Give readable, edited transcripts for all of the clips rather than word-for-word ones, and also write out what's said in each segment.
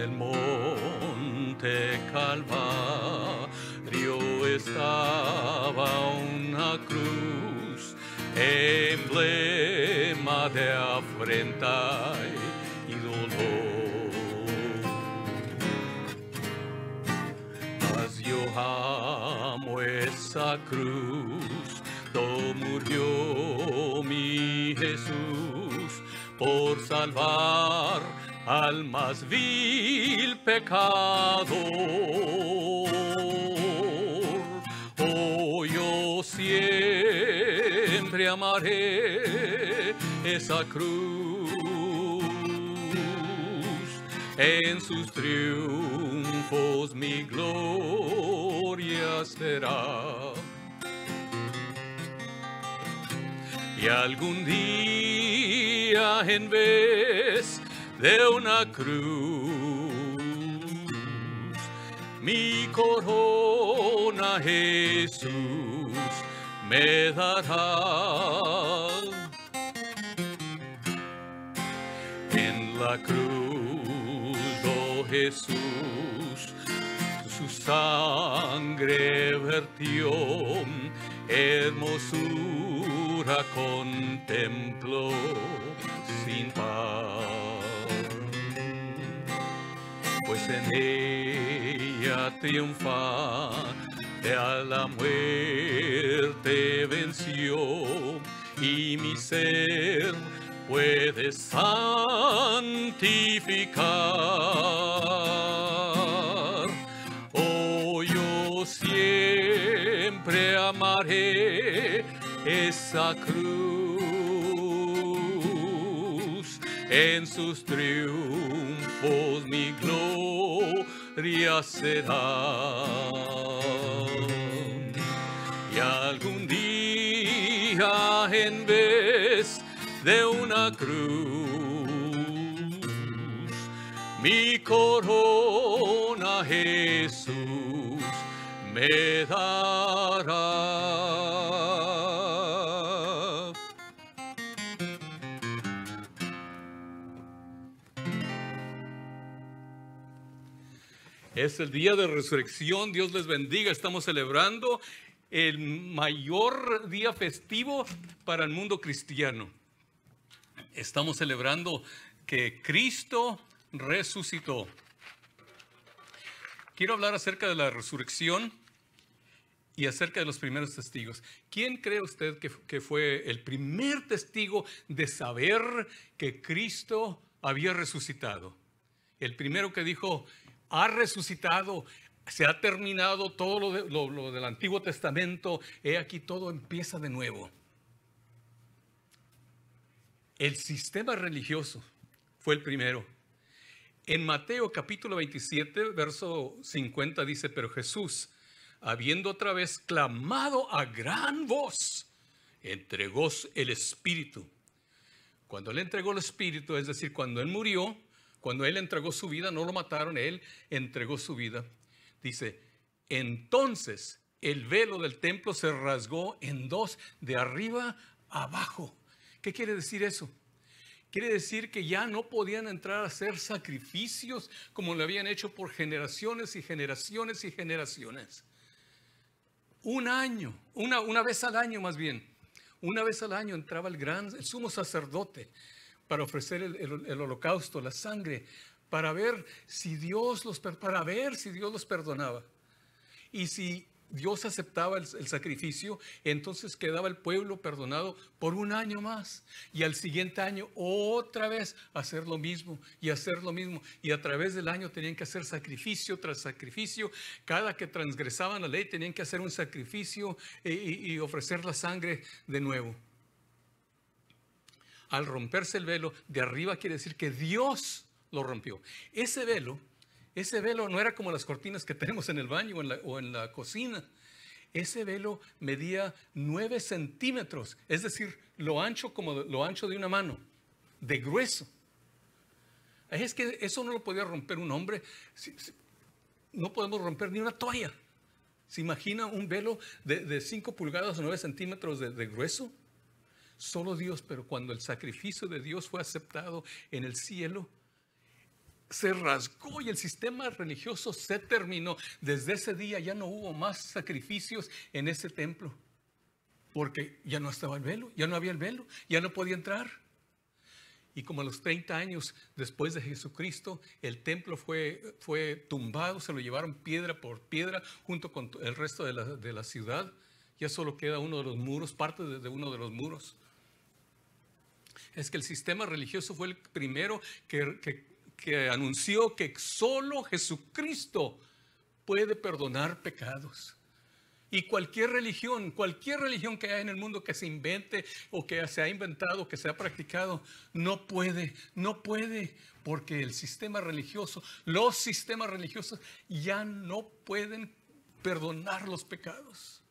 el monte Calvario estaba una cruz, emblema de afrenta y dolor. Mas yo amo esa cruz, donde murió mi Jesús por salvar al más vil pecador. Oh, yo siempre amaré esa cruz, en sus triunfos mi gloria será. Y algún día, en vez de una cruz, mi corona Jesús me dará. En la cruz, oh Jesús, su sangre vertió, hermosura contempló sin par. Pues en ella triunfante a la muerte venció, y mi ser puede santificar. Oh, yo siempre amaré esa cruz, en sus triunfos mi gloria será. Y algún día, en vez de una cruz, mi corona Jesús me dará. Es el día de resurrección. Dios les bendiga. Estamos celebrando el mayor día festivo para el mundo cristiano. Estamos celebrando que Cristo resucitó. Quiero hablar acerca de la resurrección y acerca de los primeros testigos. ¿Quién cree usted que fue el primer testigo de saber que Cristo había resucitado? El primero que dijo: ha resucitado, se ha terminado todo lo del Antiguo Testamento, he aquí todo empieza de nuevo. El sistema religioso fue el primero. En Mateo capítulo 27, verso 50 dice: pero Jesús, habiendo otra vez clamado a gran voz, entregó el Espíritu. Cuando Él entregó el Espíritu, es decir, cuando Él murió, cuando Él entregó su vida, no lo mataron, Él entregó su vida. Dice: entonces el velo del templo se rasgó en dos, de arriba a abajo. ¿Qué quiere decir eso? Quiere decir que ya no podían entrar a hacer sacrificios como lo habían hecho por generaciones y generaciones y generaciones. Una vez al año más bien. Una vez al año entraba el sumo sacerdote para ofrecer el holocausto, la sangre, para ver si Dios los perdonaba. Y si Dios aceptaba el sacrificio, entonces quedaba el pueblo perdonado por un año más. Y al siguiente año otra vez hacer lo mismo y hacer lo mismo. Y a través del año tenían que hacer sacrificio tras sacrificio. Cada que transgresaban la ley tenían que hacer un sacrificio y ofrecer la sangre de nuevo. Al romperse el velo, de arriba quiere decir que Dios lo rompió. Ese velo no era como las cortinas que tenemos en el baño o en la cocina. Ese velo medía 9 centímetros, es decir, lo ancho de una mano, de grueso. Es que eso no lo podía romper un hombre. No podemos romper ni una toalla. ¿Se imagina un velo de 5 pulgadas o 9 centímetros de grueso? Solo Dios, pero cuando el sacrificio de Dios fue aceptado en el cielo, se rasgó y el sistema religioso se terminó. Desde ese día ya no hubo más sacrificios en ese templo, porque ya no estaba el velo, ya no había el velo, ya no podía entrar. Y como a los 30 años después de Jesucristo, el templo fue tumbado, se lo llevaron piedra por piedra junto con el resto de la ciudad. Ya solo queda uno de los muros, parte de uno de los muros. Es que el sistema religioso fue el primero que anunció que solo Jesucristo puede perdonar pecados. Y cualquier religión que haya en el mundo que se invente o que se ha inventado, que se ha practicado, no puede, porque el sistema religioso, los sistemas religiosos ya no pueden perdonar los pecados.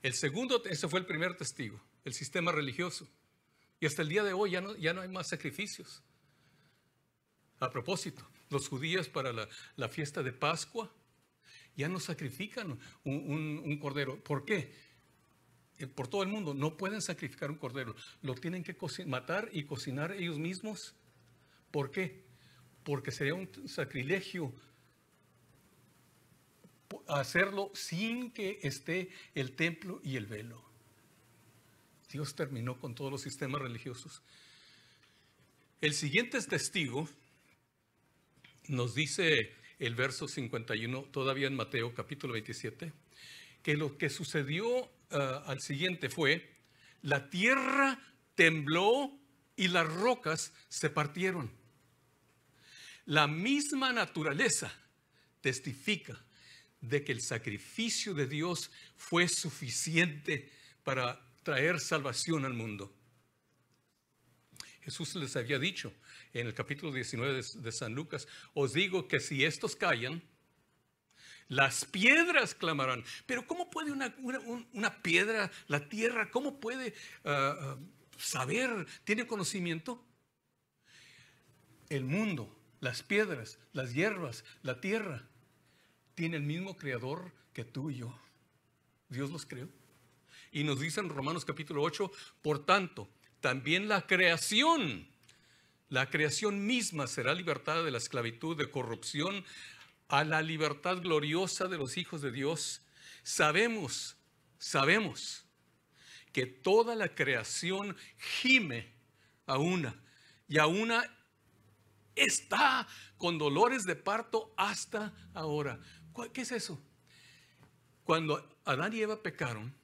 El segundo, ese fue el primer testigo, el sistema religioso. Y hasta el día de hoy ya no hay más sacrificios. A propósito, los judíos para la fiesta de Pascua ya no sacrifican un cordero. ¿Por qué? Por todo el mundo no pueden sacrificar un cordero. Lo tienen que matar y cocinar ellos mismos. ¿Por qué? Porque sería un sacrilegio hacerlo sin que esté el templo y el velo. Dios terminó con todos los sistemas religiosos. El siguiente testigo nos dice el verso 51, todavía en Mateo capítulo 27, que lo que sucedió al siguiente fue: la tierra tembló y las rocas se partieron. La misma naturaleza testifica de que el sacrificio de Dios fue suficiente para traer salvación al mundo. Jesús les había dicho en el capítulo 19 de San Lucas: os digo que si estos callan, las piedras clamarán. Pero ¿cómo puede una piedra, la tierra, cómo puede saber? ¿Tiene conocimiento? El mundo, las piedras, las hierbas, la tierra, tiene el mismo creador que tú y yo. Dios los creó. Y nos dice en Romanos capítulo 8, por tanto, también la creación misma será libertada de la esclavitud de corrupción a la libertad gloriosa de los hijos de Dios. Sabemos que toda la creación gime a una está con dolores de parto hasta ahora. ¿Qué es eso? Cuando Adán y Eva pecaron,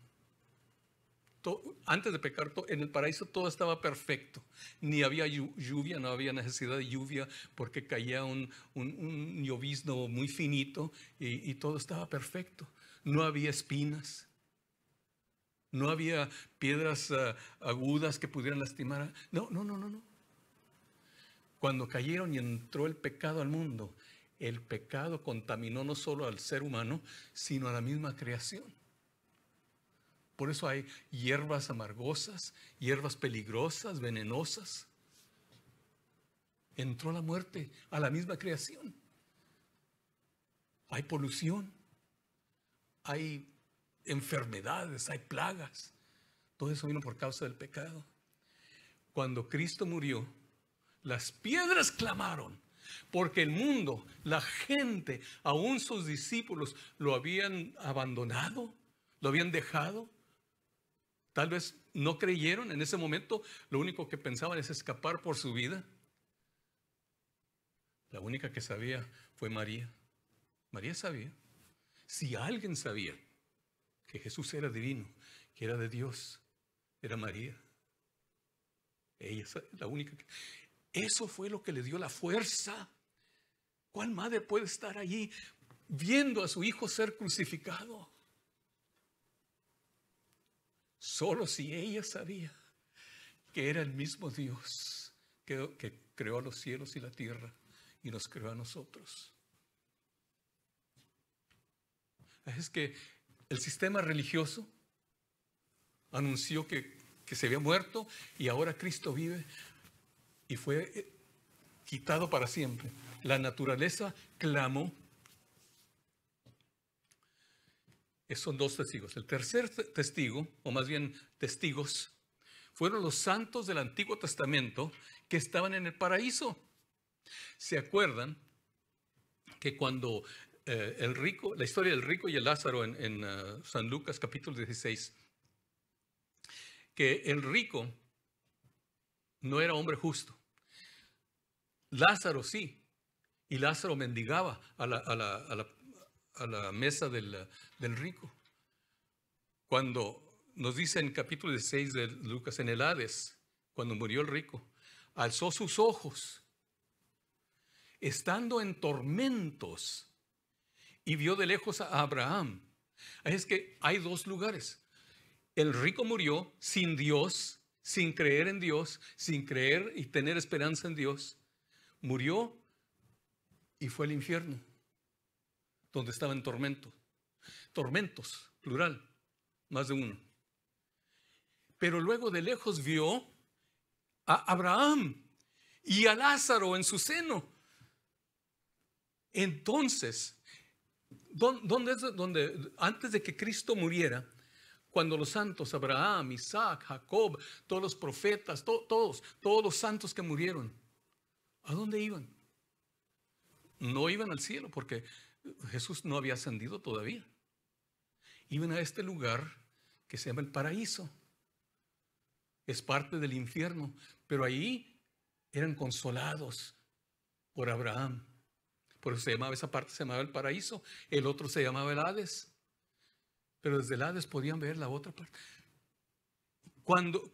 antes de pecar, en el paraíso todo estaba perfecto. Ni había lluvia, no había necesidad de lluvia porque caía un llovizno muy finito y todo estaba perfecto. No había espinas, no había piedras agudas que pudieran lastimar. No. Cuando cayeron y entró el pecado al mundo, el pecado contaminó no solo al ser humano, sino a la misma creación. Por eso hay hierbas amargosas, hierbas peligrosas, venenosas. Entró la muerte a la misma creación. Hay polución, hay enfermedades, hay plagas. Todo eso vino por causa del pecado. Cuando Cristo murió, las piedras clamaron, porque el mundo, la gente, aún sus discípulos, lo habían abandonado, lo habían dejado. Tal vez no creyeron en ese momento, lo único que pensaban es escapar por su vida. La única que sabía fue María. María sabía. Si alguien sabía que Jesús era divino, que era de Dios, era María. Ella es la única que... Eso fue lo que le dio la fuerza. ¿Cuál madre puede estar allí viendo a su hijo ser crucificado? Solo si ella sabía que era el mismo Dios que creó los cielos y la tierra y nos creó a nosotros. Es que el sistema religioso anunció que se había muerto y ahora Cristo vive y fue quitado para siempre. La naturaleza clamó. Esos son dos testigos. El tercer testigo, o más bien testigos, fueron los santos del Antiguo Testamento que estaban en el paraíso. ¿Se acuerdan que cuando el rico, la historia del rico y el Lázaro en San Lucas capítulo 16, que el rico no era hombre justo? Lázaro sí, y Lázaro mendigaba a la mesa del rico. Cuando nos dice en capítulo 16 de Lucas, en el Hades, cuando murió el rico, alzó sus ojos, estando en tormentos, y vio de lejos a Abraham. Es que hay dos lugares. El rico murió sin Dios, sin creer en Dios, sin creer y tener esperanza en Dios. Murió y fue al infierno, donde estaba en tormento. Tormentos, plural, más de uno. Pero luego de lejos vio a Abraham y a Lázaro en su seno. Entonces, ¿dónde es donde antes de que Cristo muriera, cuando los santos, Abraham, Isaac, Jacob, todos los profetas, todos los santos que murieron, ¿a dónde iban? No iban al cielo porque Jesús no había ascendido todavía. Iban a este lugar que se llama el paraíso. Es parte del infierno, pero ahí eran consolados por Abraham. Por eso se llamaba, esa parte se llamaba el paraíso, el otro se llamaba el Hades. Pero desde el Hades podían ver la otra parte. Cuando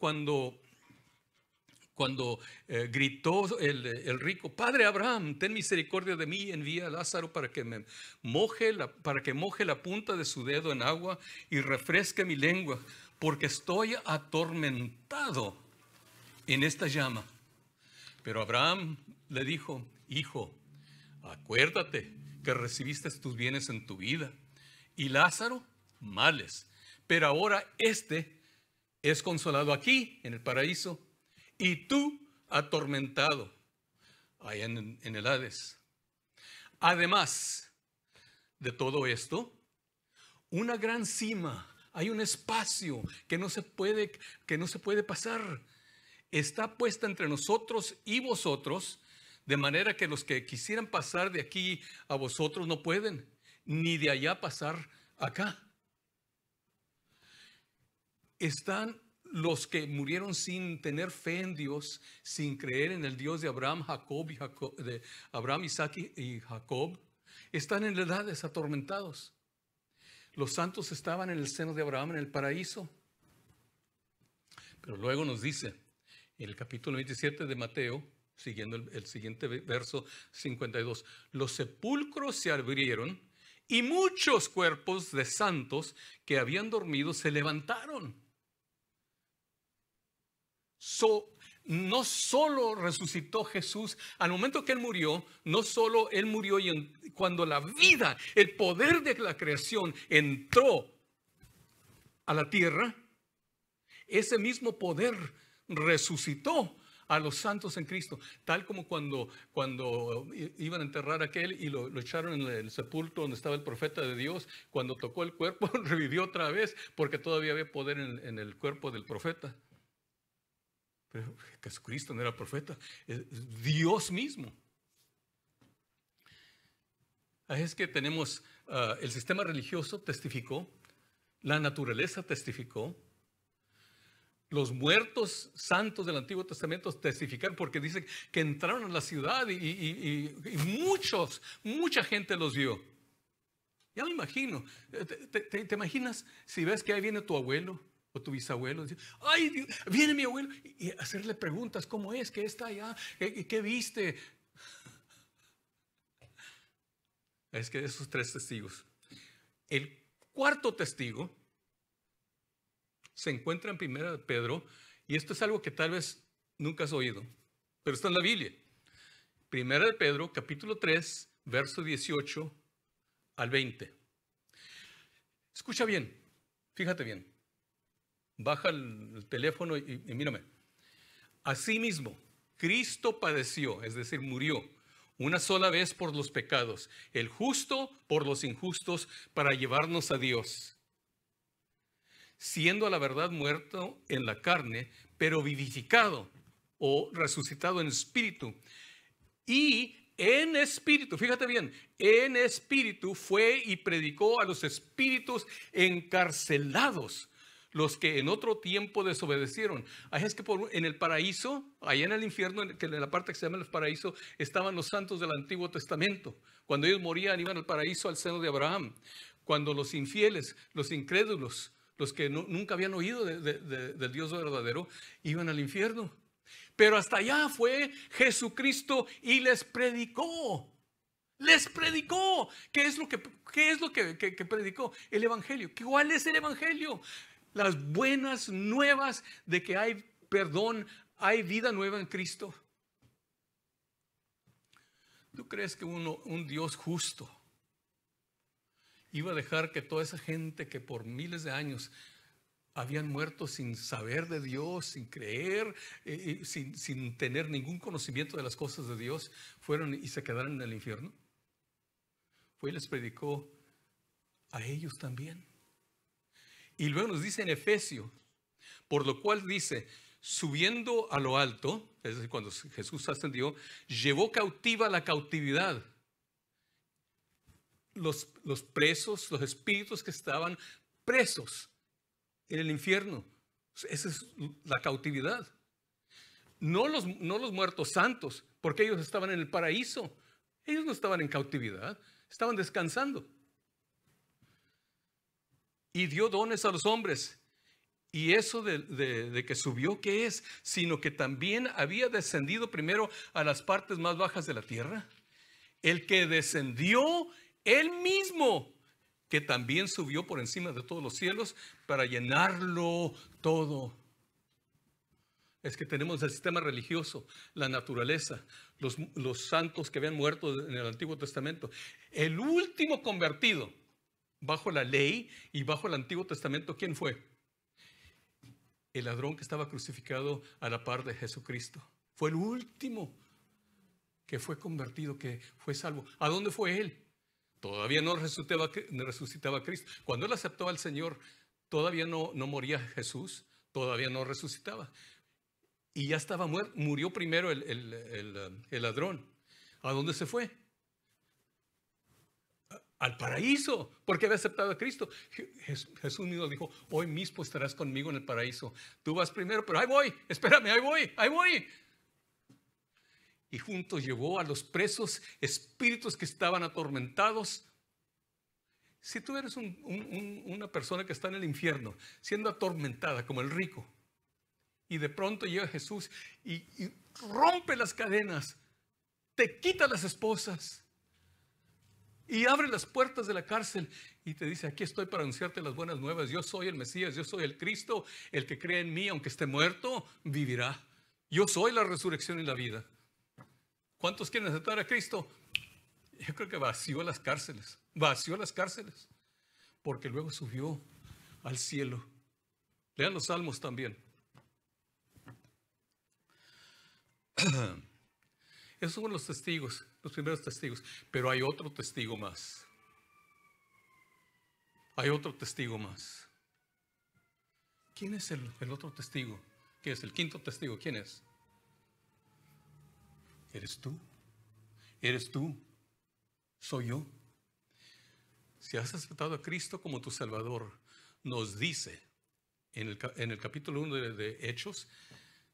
gritó el rico, Padre Abraham, ten misericordia de mí, envía a Lázaro para que moje la punta de su dedo en agua y refresque mi lengua, porque estoy atormentado en esta llama. Pero Abraham le dijo, hijo, acuérdate que recibiste tus bienes en tu vida y Lázaro males, pero ahora este es consolado aquí en el paraíso y tú atormentado allá en el Hades. Además de todo esto, una gran cima, hay un espacio que no se puede pasar. Está puesta entre nosotros y vosotros, de manera que los que quisieran pasar de aquí a vosotros no pueden, ni de allá pasar acá. Están los que murieron sin tener fe en Dios, sin creer en el Dios de Abraham, Abraham, Isaac y Jacob. Están en edades atormentados. Los santos estaban en el seno de Abraham en el paraíso. Pero luego nos dice en el capítulo 27 de Mateo, siguiendo el siguiente verso 52, los sepulcros se abrieron y muchos cuerpos de santos que habían dormido se levantaron. No solo resucitó Jesús, al momento que Él murió, no solo Él murió, cuando la vida, el poder de la creación entró a la tierra, ese mismo poder resucitó a los santos en Cristo, tal como cuando iban a enterrar a aquel y lo echaron en el sepulcro donde estaba el profeta de Dios. Cuando tocó el cuerpo, revivió otra vez porque todavía había poder en el cuerpo del profeta. Pero Jesucristo no era profeta, es Dios mismo. Es que tenemos, el sistema religioso testificó, la naturaleza testificó, los muertos santos del Antiguo Testamento testificaron, porque dice que entraron a la ciudad y mucha gente los vio. Ya me imagino, ¿te imaginas si ves que ahí viene tu abuelo o tu bisabuelo? Ay, Dios, viene mi abuelo, y hacerle preguntas, ¿cómo es? ¿Qué está allá? ¿Qué viste? Es que esos tres testigos. El cuarto testigo se encuentra en Primera de Pedro, y esto es algo que tal vez nunca has oído, pero está en la Biblia. Primera de Pedro, capítulo 3, verso 18 al 20. Escucha bien, fíjate bien. Baja el teléfono y mírame. Asimismo, Cristo padeció, es decir, murió una sola vez por los pecados, el justo por los injustos, para llevarnos a Dios, siendo a la verdad muerto en la carne, pero vivificado o resucitado en espíritu, Y en espíritu, fíjate bien, en espíritu fue y predicó a los espíritus encarcelados, los que en otro tiempo desobedecieron. Ahí es que en el paraíso, allá en el infierno, que en la parte que se llama el paraíso, estaban los santos del Antiguo Testamento. Cuando ellos morían, iban al paraíso, al seno de Abraham. Cuando los infieles, los incrédulos, los que nunca habían oído del Dios verdadero, iban al infierno. Pero hasta allá fue Jesucristo y les predicó. Les predicó. ¿Qué es lo que predicó? El Evangelio. ¿Cuál es el Evangelio? Las buenas nuevas de que hay perdón, hay vida nueva en Cristo. ¿Tú crees que un Dios justo iba a dejar que toda esa gente que por miles de años habían muerto sin saber de Dios, sin creer, sin tener ningún conocimiento de las cosas de Dios, fueron y se quedaron en el infierno? Fue y les predicó a ellos también. Y luego nos dice en Efesios, por lo cual dice, subiendo a lo alto, es decir, cuando Jesús ascendió, llevó cautiva la cautividad. Los presos, los espíritus que estaban presos en el infierno. Esa es la cautividad. No los muertos santos, porque ellos estaban en el paraíso. Ellos no estaban en cautividad, estaban descansando. Y dio dones a los hombres. Y eso de que subió, ¿qué es? Sino que también había descendido primero a las partes más bajas de la tierra. El que descendió, él mismo, que también subió por encima de todos los cielos para llenarlo todo. Es que tenemos el sistema religioso, la naturaleza, los santos que habían muerto en el Antiguo Testamento. El último convertido bajo la ley y bajo el Antiguo Testamento, ¿quién fue? El ladrón que estaba crucificado a la par de Jesucristo. Fue el último que fue convertido, que fue salvo. ¿A dónde fue él? Todavía no resucitaba Cristo. Cuando él aceptó al Señor, todavía no moría Jesús, todavía no resucitaba. Y ya estaba muerto, murió primero el ladrón. ¿A dónde se fue? Al paraíso, porque había aceptado a Cristo. Jesús mismo dijo, hoy mismo estarás conmigo en el paraíso. Tú vas primero, pero ahí voy, espérame, ahí voy. Y juntos llevó a los presos espíritus que estaban atormentados. Si tú eres una persona que está en el infierno, siendo atormentada como el rico, y de pronto llega Jesús y rompe las cadenas, te quita las esposas, y abre las puertas de la cárcel y te dice, aquí estoy para anunciarte las buenas nuevas. Yo soy el Mesías, yo soy el Cristo. El que cree en mí, aunque esté muerto, vivirá. Yo soy la resurrección y la vida. ¿Cuántos quieren aceptar a Cristo? Yo creo que vació las cárceles. Porque luego subió al cielo. Lean los salmos también. Esos son los testigos, los primeros testigos. Pero hay otro testigo más. Hay otro testigo más. ¿Quién es el otro testigo? ¿Quién es el quinto testigo? ¿Quién es? ¿Eres tú? ¿Eres tú? ¿Soy yo? Si has aceptado a Cristo como tu Salvador, nos dice en el capítulo 1 de Hechos,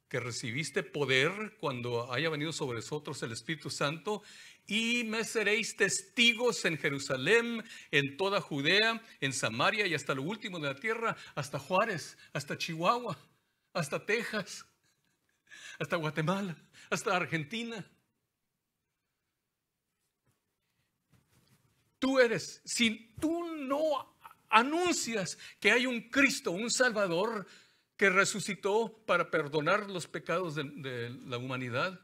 que recibiste poder cuando haya venido sobre nosotros el Espíritu Santo, y me seréis testigos en Jerusalén, en toda Judea, en Samaria y hasta lo último de la tierra, hasta Juárez, hasta Chihuahua, hasta Texas, hasta Guatemala, hasta Argentina. Tú eres, si tú no anuncias que hay un Cristo, un Salvador, que resucitó para perdonar los pecados de la humanidad,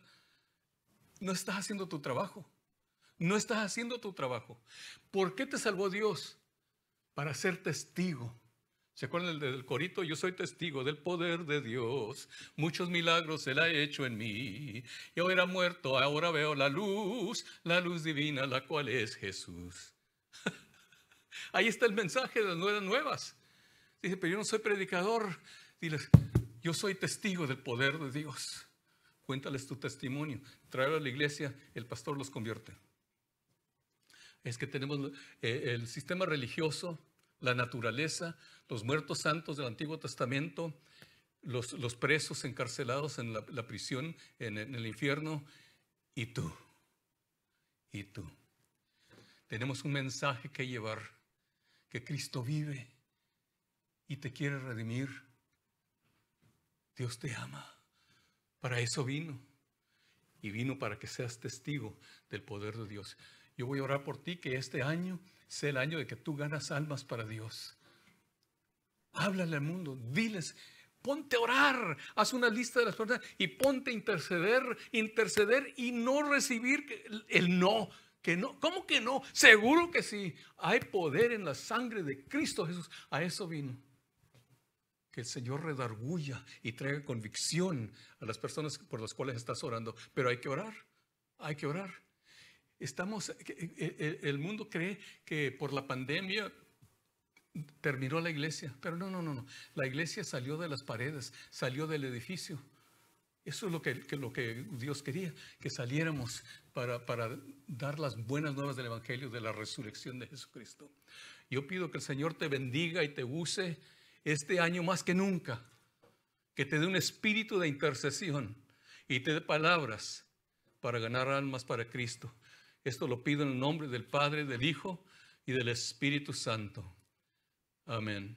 no estás haciendo tu trabajo. No estás haciendo tu trabajo. ¿Por qué te salvó Dios? Para ser testigo. ¿Se acuerdan del corito? Yo soy testigo del poder de Dios. Muchos milagros Él ha hecho en mí. Yo era muerto, ahora veo la luz divina, la cual es Jesús. Ahí está el mensaje de las nuevas nuevas. Dice, pero yo no soy predicador. Diles, yo soy testigo del poder de Dios. Cuéntales tu testimonio. Tráelo a la iglesia, el pastor los convierte. Es que tenemos el sistema religioso, la naturaleza, los muertos santos del Antiguo Testamento, los presos encarcelados en la prisión, en el infierno, y tú. Tenemos un mensaje que llevar, que Cristo vive y te quiere redimir. Dios te ama. Para eso vino. Y vino para que seas testigo del poder de Dios. Yo voy a orar por ti, que este año sea el año de que tú ganas almas para Dios. Háblale al mundo, diles, ponte a orar, haz una lista de las personas y ponte a interceder y no recibir el no. Que no, ¿cómo que no? Seguro que sí. Hay poder en la sangre de Cristo Jesús. A eso vino. Que el Señor redarguya y traiga convicción a las personas por las cuales estás orando. Pero hay que orar. Hay que orar. El mundo cree que por la pandemia terminó la iglesia. Pero no. La iglesia salió de las paredes, salió del edificio. Eso es lo que Dios quería, que saliéramos para dar las buenas nuevas del Evangelio, de la resurrección de Jesucristo. Yo pido que el Señor te bendiga y te use este año más que nunca, que te dé un espíritu de intercesión y te dé palabras para ganar almas para Cristo. Esto lo pido en el nombre del Padre, del Hijo y del Espíritu Santo. Amén.